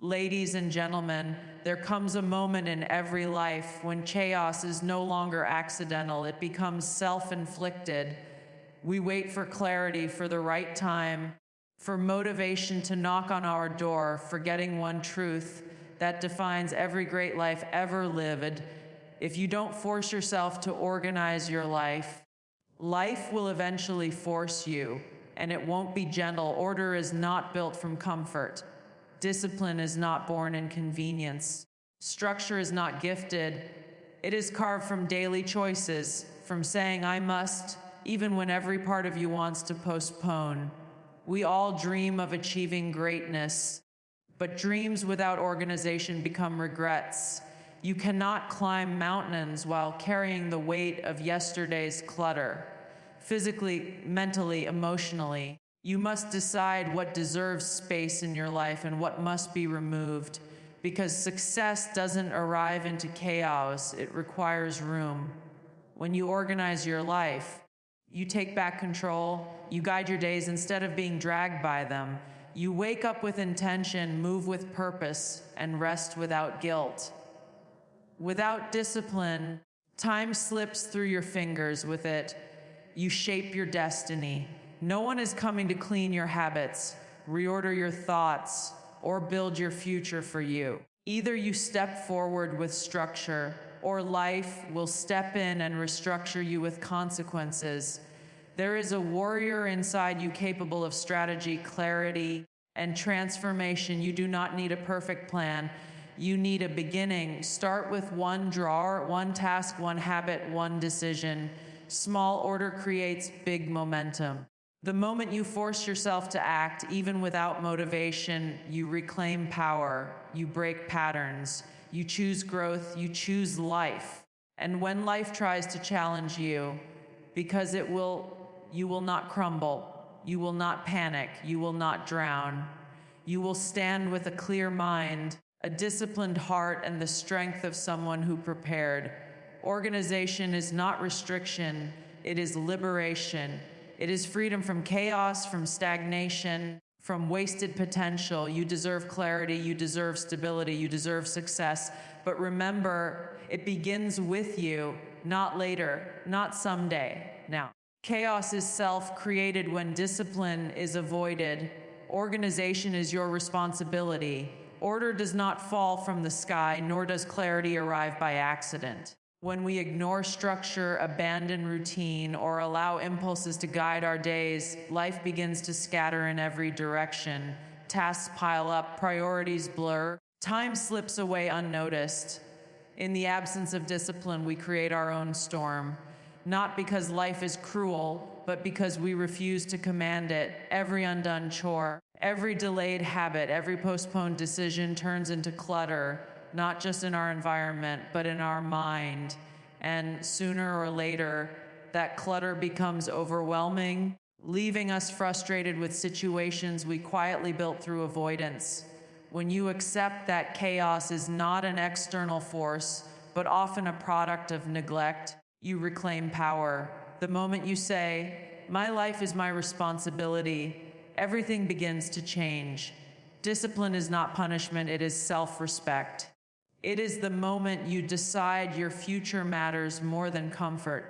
Ladies and gentlemen, there comes a moment in every life when chaos is no longer accidental, it becomes self-inflicted. We wait for clarity, for the right time, for motivation to knock on our door, forgetting one truth that defines every great life ever lived. If you don't force yourself to organize your life, life will eventually force you, and it won't be gentle. Order is not built from comfort. Discipline is not born in convenience. Structure is not gifted. It is carved from daily choices, from saying I must, even when every part of you wants to postpone. We all dream of achieving greatness, but dreams without organization become regrets. You cannot climb mountains while carrying the weight of yesterday's clutter, physically, mentally, emotionally. You must decide what deserves space in your life and what must be removed, because success doesn't arrive into chaos, it requires room. When you organize your life, you take back control, you guide your days instead of being dragged by them. You wake up with intention, move with purpose, and rest without guilt. Without discipline, time slips through your fingers. With it, you shape your destiny. No one is coming to clean your habits, reorder your thoughts, or build your future for you. Either you step forward with structure, or life will step in and restructure you with consequences. There is a warrior inside you capable of strategy, clarity, and transformation. You do not need a perfect plan. You need a beginning. Start with one drawer, one task, one habit, one decision. Small order creates big momentum. The moment you force yourself to act, even without motivation, you reclaim power, you break patterns, you choose growth, you choose life. And when life tries to challenge you, because you will not crumble, you will not panic, you will not drown. You will stand with a clear mind, a disciplined heart, and the strength of someone who prepared. Organization is not restriction, it is liberation. It is freedom from chaos, from stagnation, from wasted potential. You deserve clarity, you deserve stability, you deserve success. But remember, it begins with you, not later, not someday, now. Chaos is self-created when discipline is avoided. Organization is your responsibility. Order does not fall from the sky, nor does clarity arrive by accident. When we ignore structure, abandon routine, or allow impulses to guide our days, life begins to scatter in every direction. Tasks pile up, priorities blur, time slips away unnoticed. In the absence of discipline, we create our own storm. Not because life is cruel, but because we refuse to command it. Every undone chore, every delayed habit, every postponed decision turns into clutter. Not just in our environment, but in our mind. And sooner or later, that clutter becomes overwhelming, leaving us frustrated with situations we quietly built through avoidance. When you accept that chaos is not an external force, but often a product of neglect, you reclaim power. The moment you say, "My life is my responsibility," everything begins to change. Discipline is not punishment, it is self-respect. It is the moment you decide your future matters more than comfort.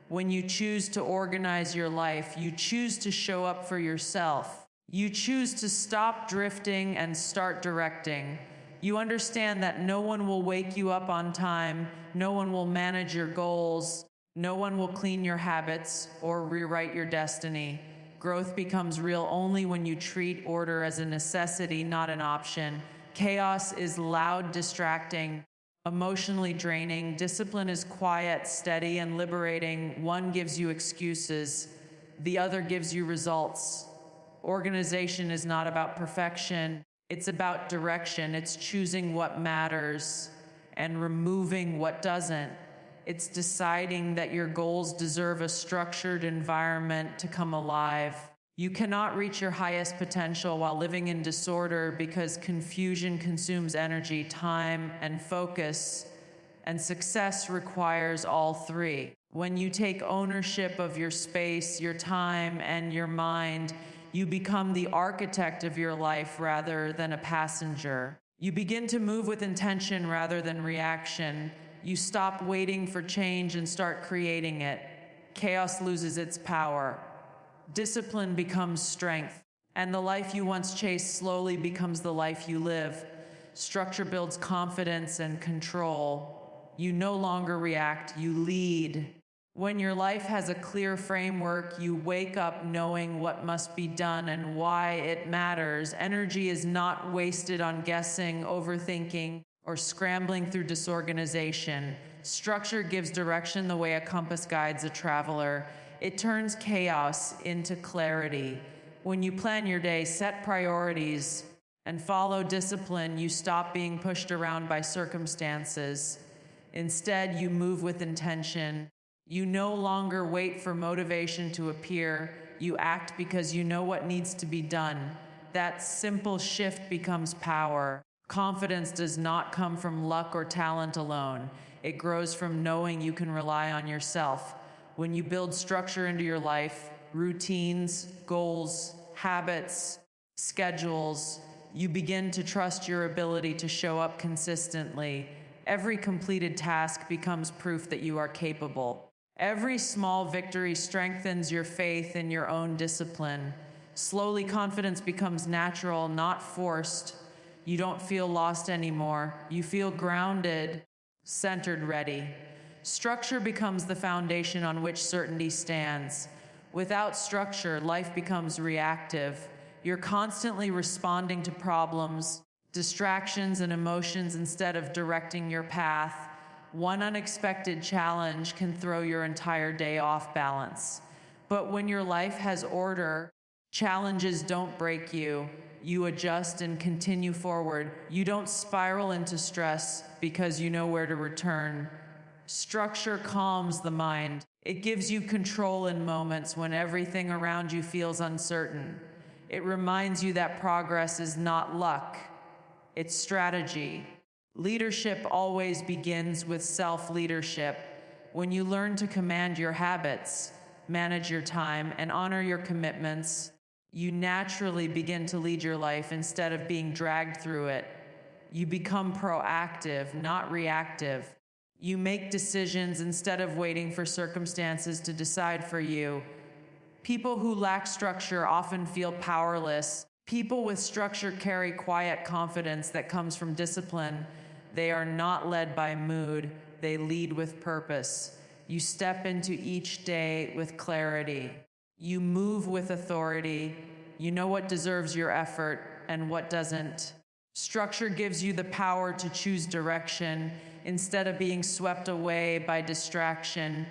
When you choose to organize your life, you choose to show up for yourself. You choose to stop drifting and start directing. You understand that no one will wake you up on time, no one will manage your goals, no one will clean your habits or rewrite your destiny. Growth becomes real only when you treat order as a necessity, not an option. Chaos is loud, distracting, emotionally draining. Discipline is quiet, steady, and liberating. One gives you excuses, the other gives you results. Organization is not about perfection, it's about direction. It's choosing what matters and removing what doesn't. It's deciding that your goals deserve a structured environment to come alive. You cannot reach your highest potential while living in disorder, because confusion consumes energy, time, and focus, and success requires all three. When you take ownership of your space, your time, and your mind, You become the architect of your life rather than a passenger. You begin to move with intention rather than reaction. You stop waiting for change and start creating it. Chaos loses its power. Discipline becomes strength. And the life you once chased slowly becomes the life you live. Structure builds confidence and control. You no longer react, you lead. When your life has a clear framework, you wake up knowing what must be done and why it matters. Energy is not wasted on guessing, overthinking, or scrambling through disorganization. Structure gives direction the way a compass guides a traveler. It turns chaos into clarity. When you plan your day, set priorities, and follow discipline, you stop being pushed around by circumstances. Instead, you move with intention. You no longer wait for motivation to appear. You act because you know what needs to be done. That simple shift becomes power. Confidence does not come from luck or talent alone. It grows from knowing you can rely on yourself. When you build structure into your life, routines, goals, habits, schedules, you begin to trust your ability to show up consistently. Every completed task becomes proof that you are capable. Every small victory strengthens your faith in your own discipline. Slowly, confidence becomes natural, not forced. You don't feel lost anymore. You feel grounded, centered, ready. Structure becomes the foundation on which certainty stands. Without structure, life becomes reactive. You're constantly responding to problems, distractions, and emotions instead of directing your path. One unexpected challenge can throw your entire day off balance. But when your life has order, challenges don't break you. You adjust and continue forward. You don't spiral into stress because you know where to return. Structure calms the mind. It gives you control in moments when everything around you feels uncertain. It reminds you that progress is not luck, it's strategy. Leadership always begins with self-leadership. When you learn to command your habits, manage your time, and honor your commitments, you naturally begin to lead your life instead of being dragged through it. You become proactive, not reactive. You make decisions instead of waiting for circumstances to decide for you. People who lack structure often feel powerless. People with structure carry quiet confidence that comes from discipline. They are not led by mood, they lead with purpose. You step into each day with clarity. You move with authority. You know what deserves your effort and what doesn't. Structure gives you the power to choose direction instead of being swept away by distraction.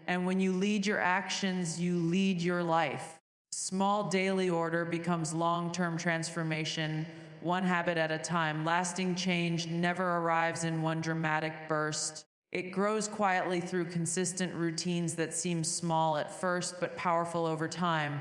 And when you lead your actions, you lead your life. Small daily order becomes long-term transformation, one habit at a time. Lasting change never arrives in one dramatic burst. It grows quietly through consistent routines that seem small at first but powerful over time.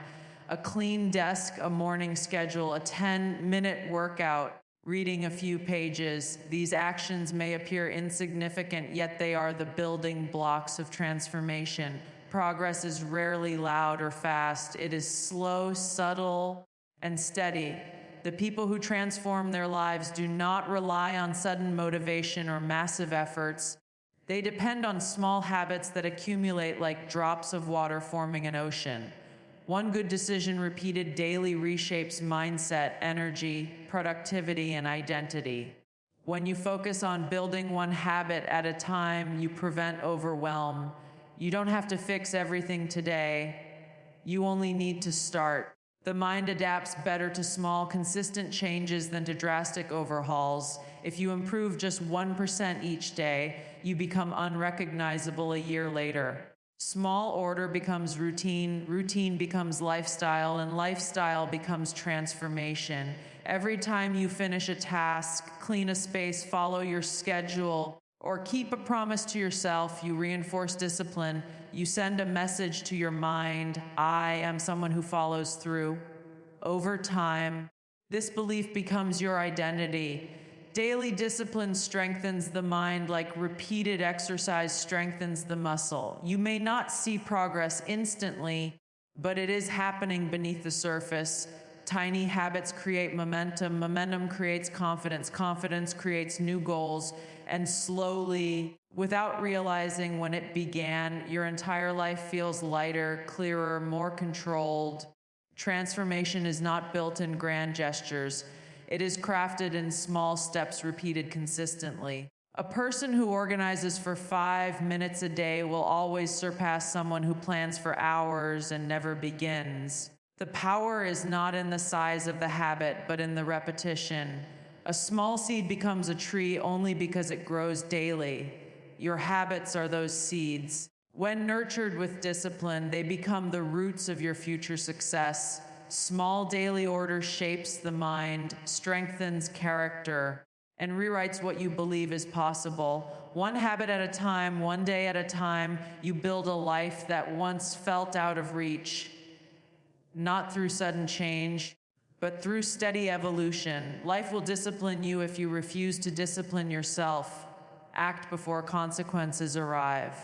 A clean desk, a morning schedule, a 10-minute workout, reading a few pages. These actions may appear insignificant, yet they are the building blocks of transformation. Progress is rarely loud or fast. It is slow, subtle, and steady. The people who transform their lives do not rely on sudden motivation or massive efforts. They depend on small habits that accumulate like drops of water forming an ocean. One good decision repeated daily reshapes mindset, energy, productivity, and identity. When you focus on building one habit at a time, you prevent overwhelm. You don't have to fix everything today. You only need to start. The mind adapts better to small, consistent changes than to drastic overhauls. If you improve just 1% each day, you become unrecognizable a year later. Small order becomes routine, routine becomes lifestyle, and lifestyle becomes transformation. Every time you finish a task, clean a space, follow your schedule, or keep a promise to yourself, you reinforce discipline. You send a message to your mind, I am someone who follows through. Over time, this belief becomes your identity. Daily discipline strengthens the mind like repeated exercise strengthens the muscle. You may not see progress instantly, but it is happening beneath the surface. Tiny habits create momentum. Momentum creates confidence. Confidence creates new goals. And slowly, without realizing when it began, your entire life feels lighter, clearer, more controlled. Transformation is not built in grand gestures. It is crafted in small steps repeated consistently. A person who organizes for 5 minutes a day will always surpass someone who plans for hours and never begins. The power is not in the size of the habit, but in the repetition. A small seed becomes a tree only because it grows daily. Your habits are those seeds. When nurtured with discipline, they become the roots of your future success. Small daily order shapes the mind, strengthens character, and rewrites what you believe is possible. One habit at a time, one day at a time, you build a life that once felt out of reach. Not through sudden change, but through steady evolution. Life will discipline you if you refuse to discipline yourself. Act before consequences arrive.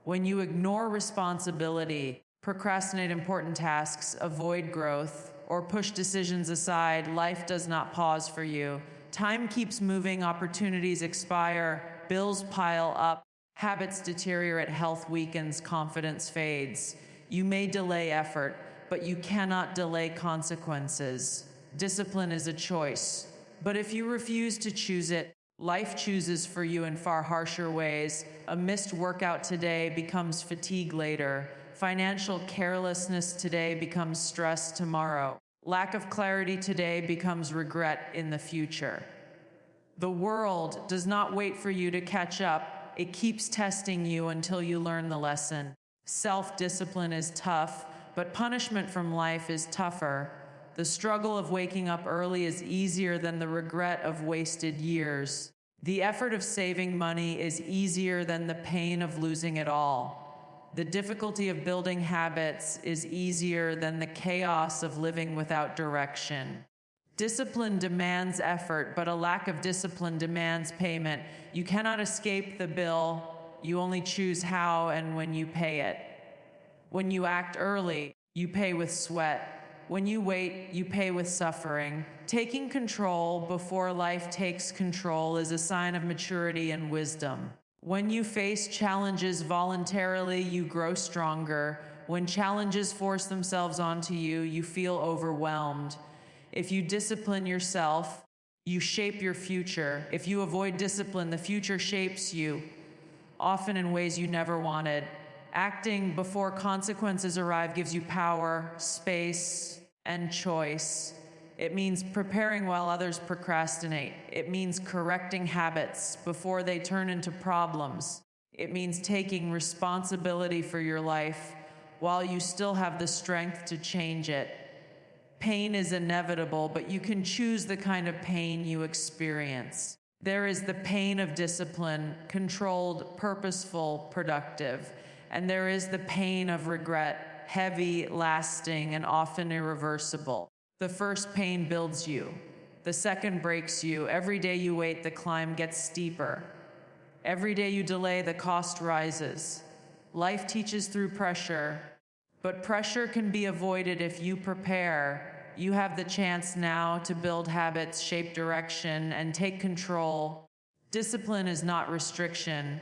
When you ignore responsibility, procrastinate important tasks, avoid growth, or push decisions aside, life does not pause for you. Time keeps moving, opportunities expire, bills pile up, habits deteriorate, health weakens, confidence fades. You may delay effort, but you cannot delay consequences. Discipline is a choice. But if you refuse to choose it, life chooses for you in far harsher ways. A missed workout today becomes fatigue later. Financial carelessness today becomes stress tomorrow. Lack of clarity today becomes regret in the future. The world does not wait for you to catch up. It keeps testing you until you learn the lesson. Self-discipline is tough, but punishment from life is tougher. The struggle of waking up early is easier than the regret of wasted years. The effort of saving money is easier than the pain of losing it all. The difficulty of building habits is easier than the chaos of living without direction. Discipline demands effort, but a lack of discipline demands payment. You cannot escape the bill. You only choose how and when you pay it. When you act early, you pay with sweat. When you wait, you pay with suffering. Taking control before life takes control is a sign of maturity and wisdom. When you face challenges voluntarily, you grow stronger. When challenges force themselves onto you, you feel overwhelmed. If you discipline yourself, you shape your future. If you avoid discipline, the future shapes you, often in ways you never wanted. Acting before consequences arrive gives you power, space, and choice. It means preparing while others procrastinate. It means correcting habits before they turn into problems. It means taking responsibility for your life while you still have the strength to change it. Pain is inevitable, but you can choose the kind of pain you experience. There is the pain of discipline, controlled, purposeful, productive. And there is the pain of regret, heavy, lasting, and often irreversible. The first pain builds you. The second breaks you. Every day you wait, the climb gets steeper. Every day you delay, the cost rises. Life teaches through pressure, but pressure can be avoided if you prepare. You have the chance now to build habits, shape direction, and take control. Discipline is not restriction.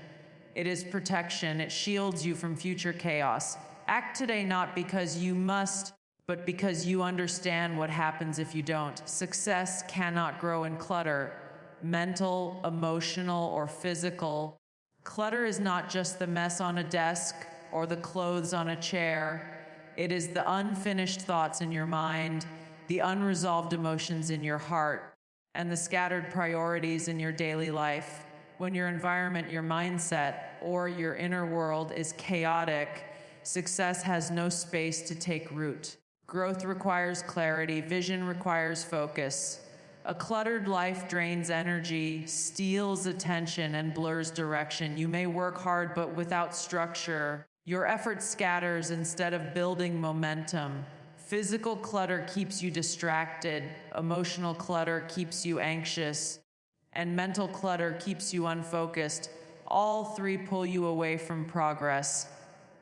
It is protection. It shields you from future chaos. Act today not because you must, but because you understand what happens if you don't. Success cannot grow in clutter, mental, emotional, or physical. Clutter is not just the mess on a desk or the clothes on a chair. It is the unfinished thoughts in your mind, the unresolved emotions in your heart, and the scattered priorities in your daily life. When your environment, your mindset, or your inner world is chaotic, success has no space to take root. Growth requires clarity. Vision requires focus. A cluttered life drains energy, steals attention, and blurs direction. You may work hard, but without structure, your effort scatters instead of building momentum. Physical clutter keeps you distracted. Emotional clutter keeps you anxious. And mental clutter keeps you unfocused. All three pull you away from progress.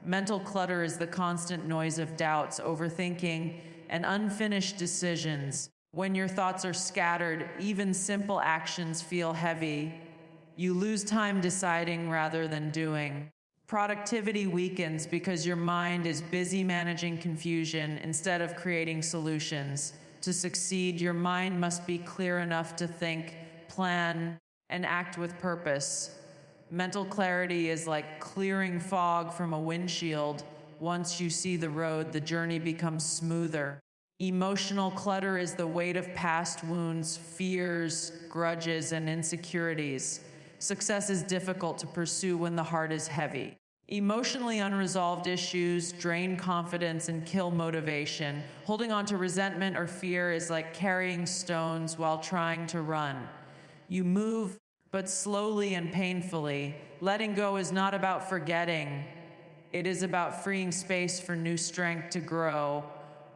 Mental clutter is the constant noise of doubts, overthinking, and unfinished decisions. When your thoughts are scattered, even simple actions feel heavy. You lose time deciding rather than doing. Productivity weakens because your mind is busy managing confusion instead of creating solutions. To succeed, your mind must be clear enough to think, plan, and act with purpose. Mental clarity is like clearing fog from a windshield. Once you see the road, the journey becomes smoother. Emotional clutter is the weight of past wounds, fears, grudges, and insecurities. Success is difficult to pursue when the heart is heavy. Emotionally unresolved issues drain confidence and kill motivation. Holding on to resentment or fear is like carrying stones while trying to run. You move, but slowly and painfully. Letting go is not about forgetting. It is about freeing space for new strength to grow.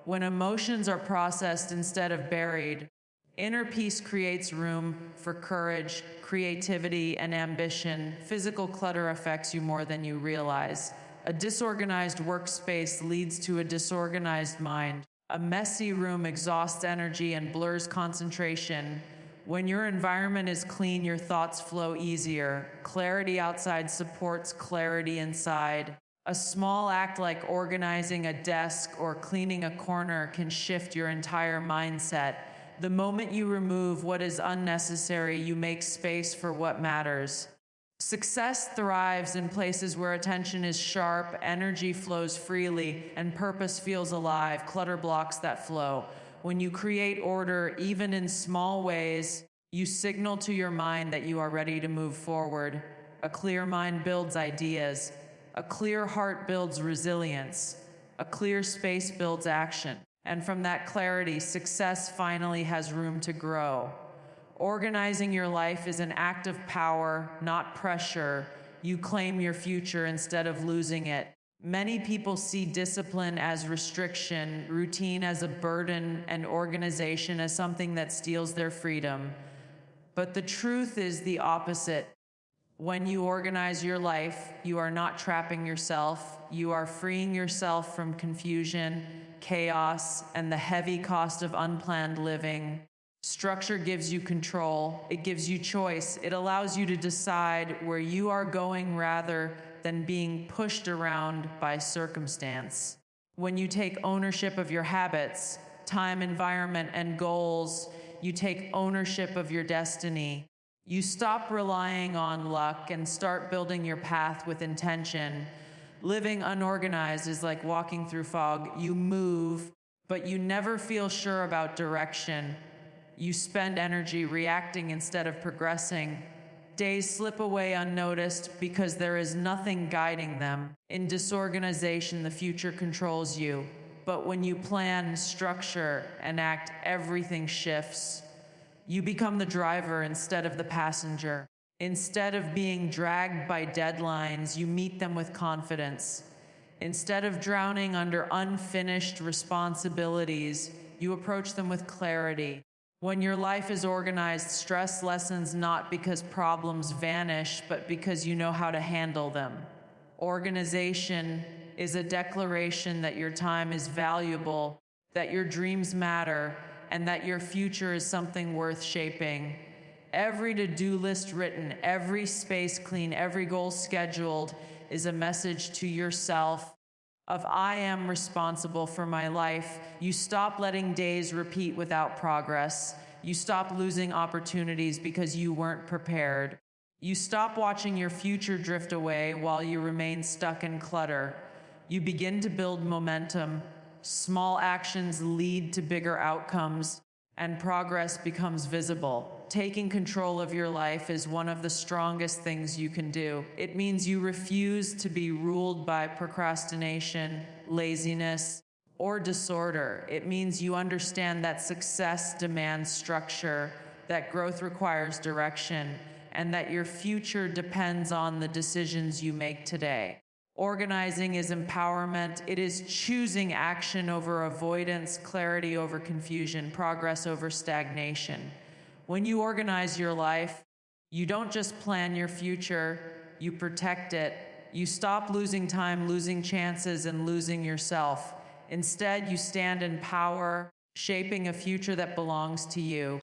When emotions are processed instead of buried, inner peace creates room for courage, creativity, and ambition. Physical clutter affects you more than you realize. A disorganized workspace leads to a disorganized mind. A messy room exhausts energy and blurs concentration. When your environment is clean, your thoughts flow easier. Clarity outside supports clarity inside. A small act like organizing a desk or cleaning a corner can shift your entire mindset. The moment you remove what is unnecessary, you make space for what matters. Success thrives in places where attention is sharp, energy flows freely, and purpose feels alive. Clutter blocks that flow. When you create order, even in small ways, you signal to your mind that you are ready to move forward. A clear mind builds ideas. A clear heart builds resilience. A clear space builds action. And from that clarity, success finally has room to grow. Organizing your life is an act of power, not pressure. You claim your future instead of losing it. Many people see discipline as restriction, routine as a burden, and organization as something that steals their freedom. But the truth is the opposite. When you organize your life, you are not trapping yourself. You are freeing yourself from confusion, chaos, and the heavy cost of unplanned living. Structure gives you control. It gives you choice. It allows you to decide where you are going rather than being pushed around by circumstance. When you take ownership of your habits, time, environment, and goals, you take ownership of your destiny. You stop relying on luck and start building your path with intention. Living unorganized is like walking through fog. You move, but you never feel sure about direction. You spend energy reacting instead of progressing. Days slip away unnoticed because there is nothing guiding them. In disorganization, the future controls you. But when you plan, structure, and act, everything shifts. You become the driver instead of the passenger. Instead of being dragged by deadlines, you meet them with confidence. Instead of drowning under unfinished responsibilities, you approach them with clarity. When your life is organized, stress lessens not because problems vanish, but because you know how to handle them. Organization is a declaration that your time is valuable, that your dreams matter, and that your future is something worth shaping. Every to-do list written, every space clean, every goal scheduled is a message to yourself of I am responsible for my life. You stop letting days repeat without progress. You stop losing opportunities because you weren't prepared. You stop watching your future drift away while you remain stuck in clutter. You begin to build momentum. Small actions lead to bigger outcomes, and progress becomes visible. Taking control of your life is one of the strongest things you can do. It means you refuse to be ruled by procrastination, laziness, or disorder. It means you understand that success demands structure, that growth requires direction, and that your future depends on the decisions you make today. Organizing is empowerment. It is choosing action over avoidance, clarity over confusion, progress over stagnation. When you organize your life, you don't just plan your future, you protect it. You stop losing time, losing chances, and losing yourself. Instead, you stand in power, shaping a future that belongs to you.